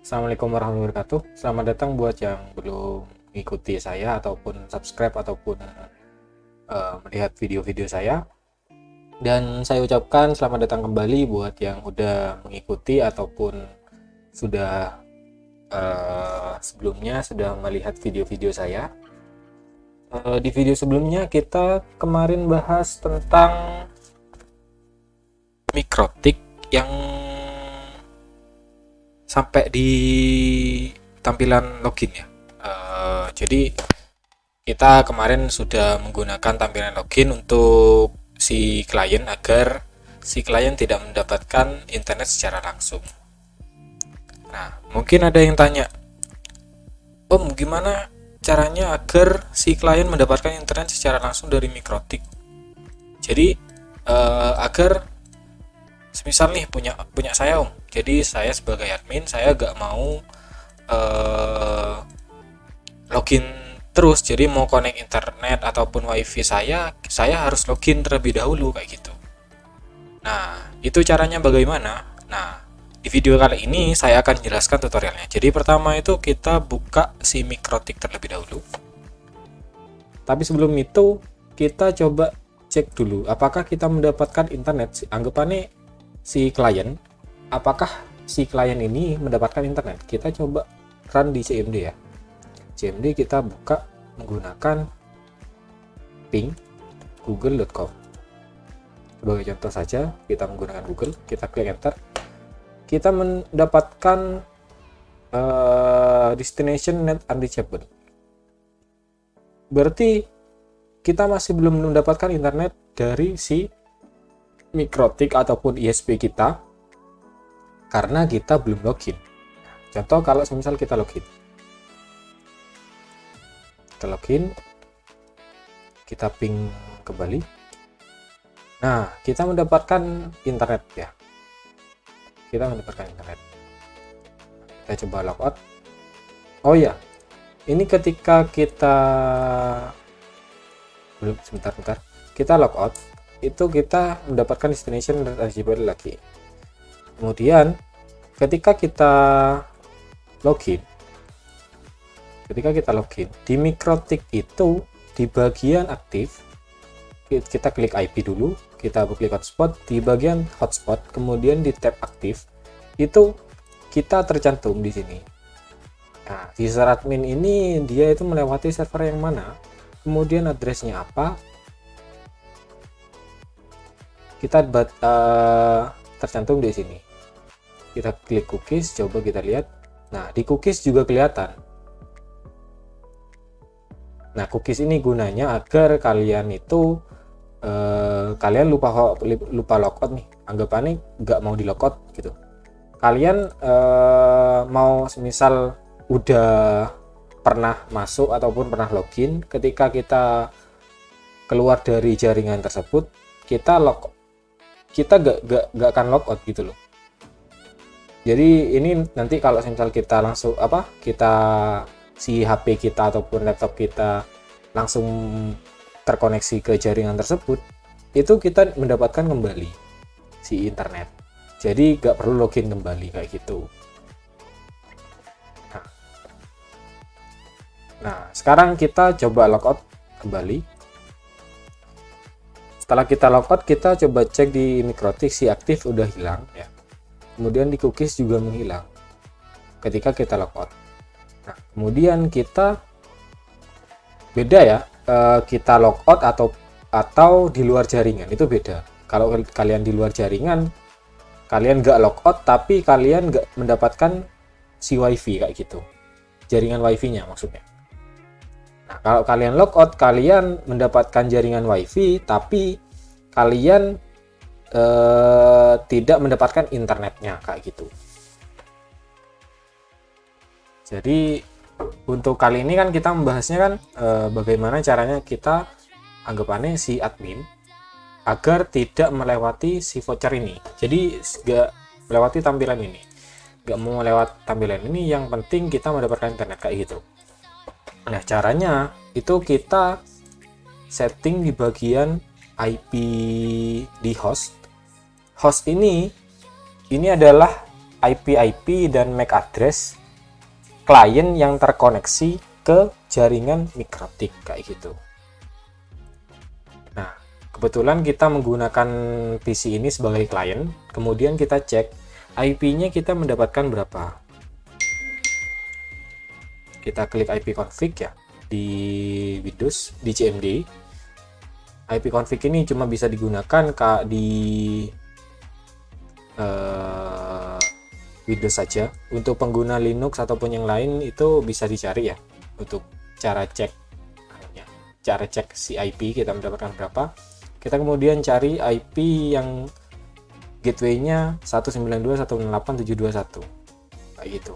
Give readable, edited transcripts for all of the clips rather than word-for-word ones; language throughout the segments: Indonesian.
Assalamualaikum warahmatullahi wabarakatuh. Selamat datang buat yang belum mengikuti saya ataupun subscribe ataupun melihat video-video saya. Dan saya ucapkan selamat datang kembali buat yang udah mengikuti ataupun sudah sebelumnya sudah melihat video-video saya. Di video sebelumnya kita kemarin bahas tentang mikrotik yang sampai di tampilan login ya. Jadi kita kemarin sudah menggunakan tampilan login untuk si klien agar si klien tidak mendapatkan internet secara langsung. Nah, mungkin ada yang tanya, Om, gimana caranya agar si klien mendapatkan internet secara langsung dari mikrotik? Jadi agar semisal nih punya saya Om, jadi saya sebagai admin saya gak mau login terus, jadi mau connect internet ataupun wifi saya harus login terlebih dahulu kayak gitu. Nah, itu caranya bagaimana? Nah, di video kali ini saya akan jelaskan tutorialnya. Jadi pertama itu kita buka si mikrotik terlebih dahulu. Tapi sebelum itu kita coba cek dulu apakah kita mendapatkan internet. Anggapannya si klien, apakah si klien ini mendapatkan internet. Kita coba run di CMD ya. CMD kita buka menggunakan ping google.com. Sebagai contoh saja, kita menggunakan Google, kita klik enter, kita mendapatkan destination net unreachable. Berarti kita masih belum mendapatkan internet dari si mikrotik ataupun ISP kita karena kita belum login. Contoh kalau misal kita login, kita ping kembali. Nah, kita mendapatkan internet ya. Kita mendapatkan internet. Kita coba logout. Oh ya, ini ketika kita sebentar. Kita logout, itu kita mendapatkan destination dan eligible lagi. Kemudian ketika kita login di mikrotik itu di bagian aktif kita klik IP dulu, kita klik hotspot, di bagian hotspot kemudian di tab aktif itu kita tercantum di sini. Nah, user admin ini dia itu melewati server yang mana, kemudian addressnya apa, kita tercantum di sini. Kita klik cookies, coba kita lihat. Nah, di cookies juga kelihatan. Nah, cookies ini gunanya agar kalian itu kalian lupa logout nih. Anggapannya nggak mau di logout gitu. Kalian mau semisal udah pernah masuk ataupun pernah login, ketika kita keluar dari jaringan tersebut, kita nggak akan logout gitu loh. Jadi ini nanti kalau misal kita langsung kita si HP kita ataupun laptop kita langsung terkoneksi ke jaringan tersebut, itu kita mendapatkan kembali si internet. Jadi nggak perlu login kembali kayak gitu. Nah, sekarang kita coba logout kembali. Setelah kita logout, kita coba cek di mikrotik si aktif udah hilang ya. Kemudian di cookies juga menghilang ketika kita logout. Nah, kemudian kita beda ya, kita logout atau di luar jaringan itu beda. Kalau kalian di luar jaringan, kalian nggak logout tapi kalian nggak mendapatkan si wifi kayak gitu, jaringan wifi-nya maksudnya. Nah, kalau kalian logout, kalian mendapatkan jaringan wifi tapi kalian tidak mendapatkan internetnya kayak gitu. Jadi untuk kali ini kan kita membahasnya kan bagaimana caranya kita anggapannya si admin agar tidak melewati si voucher ini. Jadi nggak melewati tampilan ini, nggak mau melewati tampilan ini, yang penting kita mendapatkan internet kayak gitu. Nah, caranya itu kita setting di bagian IP di host. Host ini adalah IP dan MAC address klien yang terkoneksi ke jaringan mikrotik kayak gitu. Nah, kebetulan kita menggunakan PC ini sebagai klien, kemudian kita cek IP-nya kita mendapatkan berapa. Kita klik IP config ya di Windows, di CMD. IP config ini cuma bisa digunakan di Windows saja. Untuk pengguna Linux ataupun yang lain itu bisa dicari ya untuk cara cek si IP kita mendapatkan berapa. Kita kemudian cari IP yang gateway-nya 192.168.721 kayak gitu.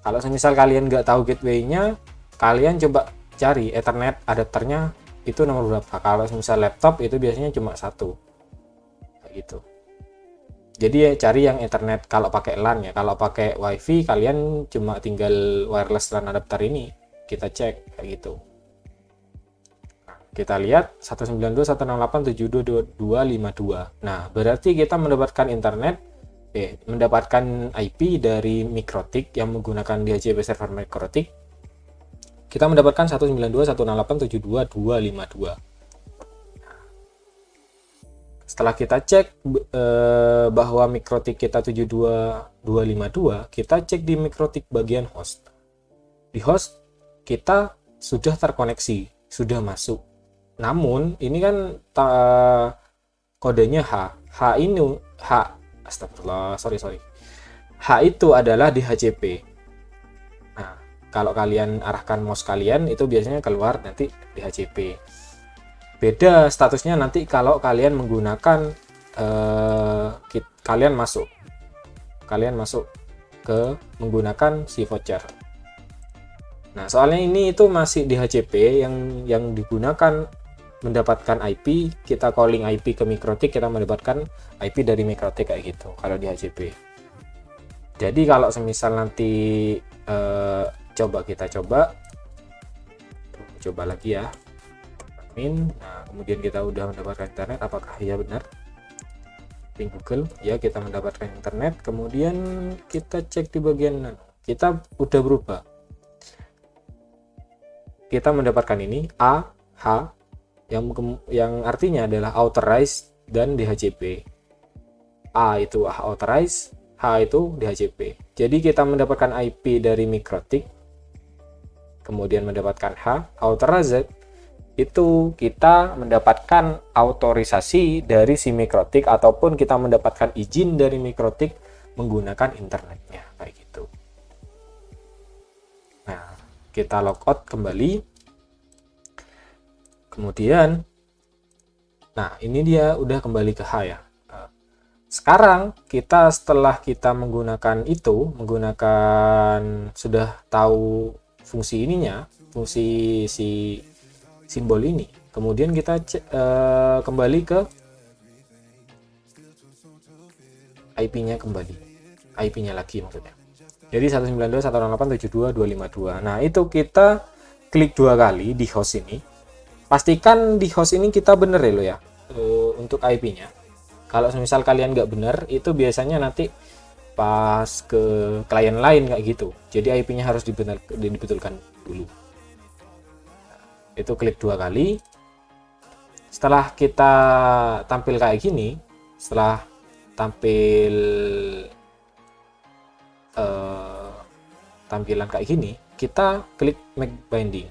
Kalau misal kalian nggak tahu gateway-nya, kalian coba cari Ethernet adapternya itu nomor berapa. Kalau misal laptop itu biasanya cuma 1 kayak gitu. Jadi ya cari yang Ethernet kalau pakai LAN ya. Kalau pakai WiFi kalian cuma tinggal wireless LAN adapter ini kita cek kayak gitu. Nah, kita lihat 192.168.72252. Nah, berarti kita mendapatkan mendapatkan IP dari Mikrotik yang menggunakan DHCP server Mikrotik. Kita mendapatkan 192.168.72252. Setelah kita cek bahwa Mikrotik kita 72252, kita cek di Mikrotik bagian host. Di host kita sudah terkoneksi, sudah masuk. Namun ini kan kodenya H itu adalah DHCP. Nah, kalau kalian arahkan mouse kalian itu biasanya keluar nanti DHCP. Beda statusnya nanti kalau kalian menggunakan kalian masuk ke menggunakan si voucher. Nah, soalnya ini itu masih DHCP yang digunakan mendapatkan IP, kita calling IP ke Mikrotik, kita mendapatkan IP dari Mikrotik kayak gitu kalau DHCP. Jadi kalau semisal nanti kita coba lagi ya. Nah, kemudian kita udah mendapatkan internet, apakah ya benar? Link Google, ya kita mendapatkan internet. Kemudian kita cek di bagian kita udah berubah. Kita mendapatkan ini A, H yang artinya adalah authorized dan DHCP. A itu authorized, H itu DHCP. Jadi kita mendapatkan IP dari Mikrotik, kemudian mendapatkan H, authorized, itu kita mendapatkan autorisasi dari si Mikrotik ataupun kita mendapatkan izin dari Mikrotik menggunakan internetnya kayak gitu. Nah, kita logout kembali. Kemudian nah, ini dia udah kembali ke H ya. Sekarang setelah kita menggunakan sudah tahu fungsi ininya, fungsi si simbol ini, kemudian kita kembali ke IP-nya IP-nya lagi maksudnya. Jadi 192.168.72252. Nah, itu kita klik 2 kali di host ini. Pastikan di host ini kita bener ya lo ya untuk IP-nya. Kalau misal kalian nggak bener, itu biasanya nanti pas ke klien lain kayak gitu. Jadi IP-nya harus dibetulkan dulu. Itu klik 2 kali. Setelah kita tampil kayak gini, setelah tampil tampilan kayak gini, kita klik make binding.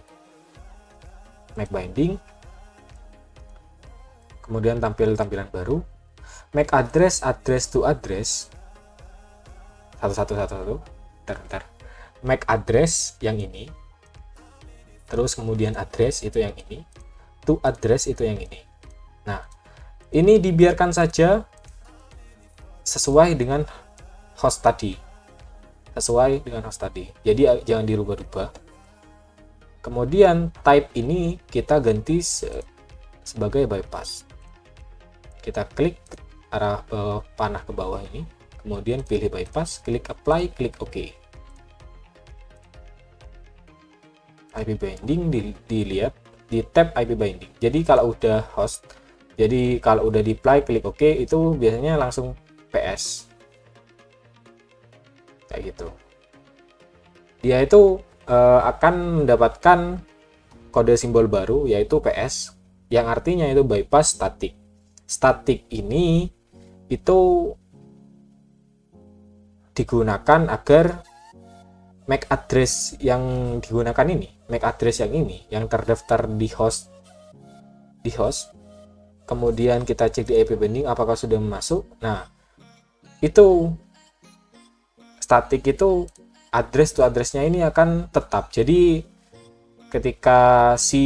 Kemudian tampil tampilan baru, make address to address. Satu. Bentar. Make address yang ini. Terus kemudian address itu yang ini, to address itu yang ini. Nah, ini dibiarkan saja sesuai dengan host tadi. Jadi jangan dirubah-rubah. Kemudian type ini kita ganti sebagai bypass. Kita klik arah panah ke bawah ini, kemudian pilih bypass, klik apply, klik OK. IP binding dilihat di tab IP binding. Jadi kalau udah di apply klik OK, itu biasanya langsung PS kayak gitu. dia itu akan mendapatkan kode simbol baru yaitu PS, yang artinya itu bypass static. Static ini itu digunakan agar MAC address yang digunakan ini, MAC address yang terdaftar di host, kemudian kita cek di IP binding apakah sudah masuk. Nah, itu static itu address to addressnya ini akan tetap. Jadi ketika si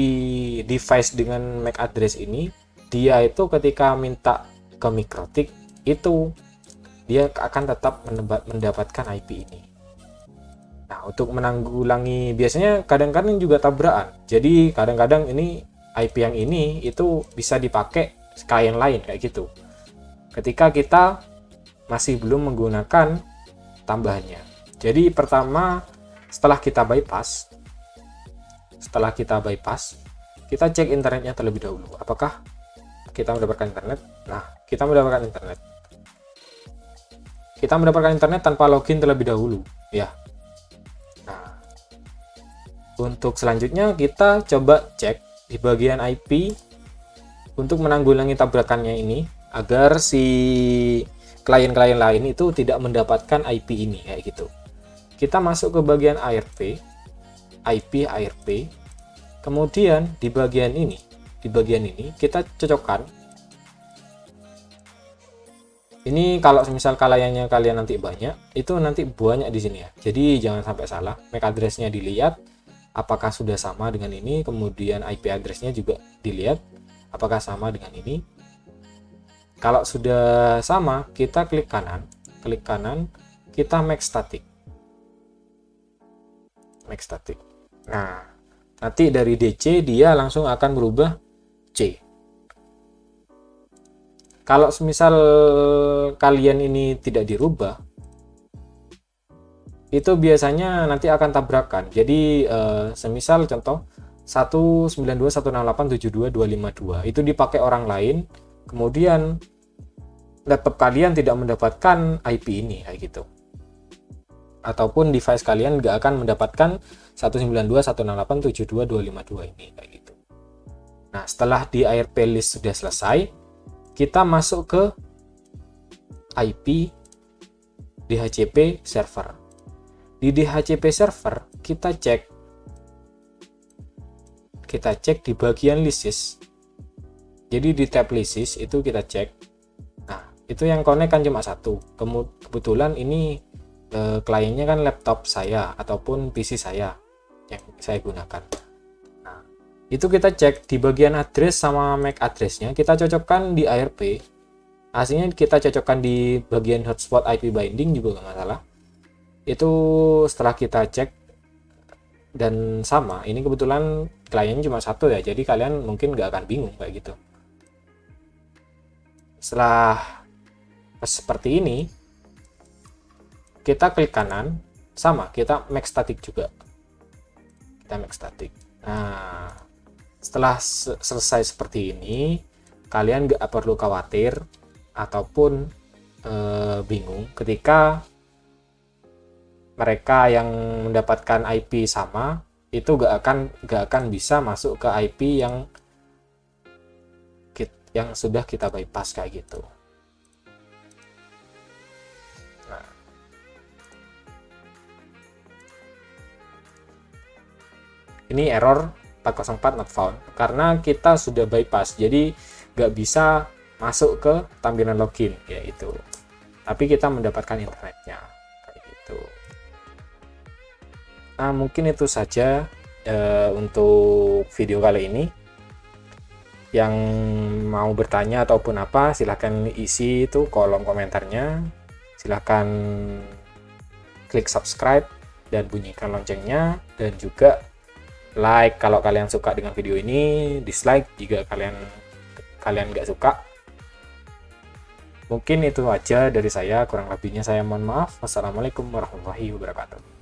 device dengan MAC address ini, dia itu ketika minta ke MikroTik itu dia akan tetap mendapatkan IP ini. Nah, untuk menanggulangi, biasanya kadang-kadang juga tabrakan. Jadi kadang-kadang ini IP yang ini itu bisa dipakai klien lain kayak gitu. Ketika kita masih belum menggunakan tambahannya. Jadi pertama, setelah kita bypass, kita cek internetnya terlebih dahulu. Apakah kita mendapatkan internet? Nah, kita mendapatkan internet. Kita mendapatkan internet tanpa login terlebih dahulu, ya. Nah, untuk selanjutnya kita coba cek di bagian IP untuk menanggulangi tabrakannya ini agar si klien-klien lain itu tidak mendapatkan IP ini kayak gitu. Kita masuk ke bagian ARP, IP ARP. Kemudian di bagian ini kita cocokkan. Ini kalau misal kliennya kalian nanti banyak, itu nanti banyak di sini ya. Jadi jangan sampai salah. MAC address-nya dilihat apakah sudah sama dengan ini, kemudian IP address-nya juga dilihat apakah sama dengan ini. Kalau sudah sama, kita klik kanan, kita make static. Nah, nanti dari DC dia langsung akan berubah C. Kalau semisal kalian ini tidak dirubah, itu biasanya nanti akan tabrakan. Jadi semisal contoh 192.168.72.252 itu dipakai orang lain, kemudian laptop kalian tidak mendapatkan IP ini kayak gitu. Ataupun device kalian nggak akan mendapatkan 192.168.72.252 ini kayak gitu. Nah, setelah di ARP list sudah selesai, kita masuk ke IP DHCP server. Di DHCP server kita cek di bagian lists. Jadi di tab lists itu kita cek. Nah, itu yang connect kan cuma satu. Kebetulan ini kliennya kan laptop saya ataupun PC saya yang saya gunakan. Nah, itu kita cek di bagian address sama MAC address-nya, kita cocokkan di ARP. Hasilnya kita cocokkan di bagian hotspot IP binding juga nggak masalah. Itu setelah kita cek dan sama, ini kebetulan kliennya cuma satu ya, jadi kalian mungkin nggak akan bingung kayak gitu. Setelah seperti ini, kita klik kanan, sama kita make static juga. Kita make static. Nah, setelah selesai seperti ini, kalian nggak perlu khawatir ataupun bingung ketika mereka yang mendapatkan IP sama itu nggak akan bisa masuk ke IP yang sudah kita bypass kayak gitu. Nah, ini error 404 not found karena kita sudah bypass, jadi nggak bisa masuk ke tampilan login kayak itu. Tapi kita mendapatkan internetnya kayak gitu. Nah, mungkin itu saja untuk video kali ini. Yang mau bertanya ataupun apa, silahkan isi itu kolom komentarnya. Silahkan klik subscribe dan bunyikan loncengnya, dan juga like kalau kalian suka dengan video ini, dislike jika kalian nggak suka. Mungkin itu aja dari saya, kurang lebihnya saya mohon maaf. Wassalamualaikum warahmatullahi wabarakatuh.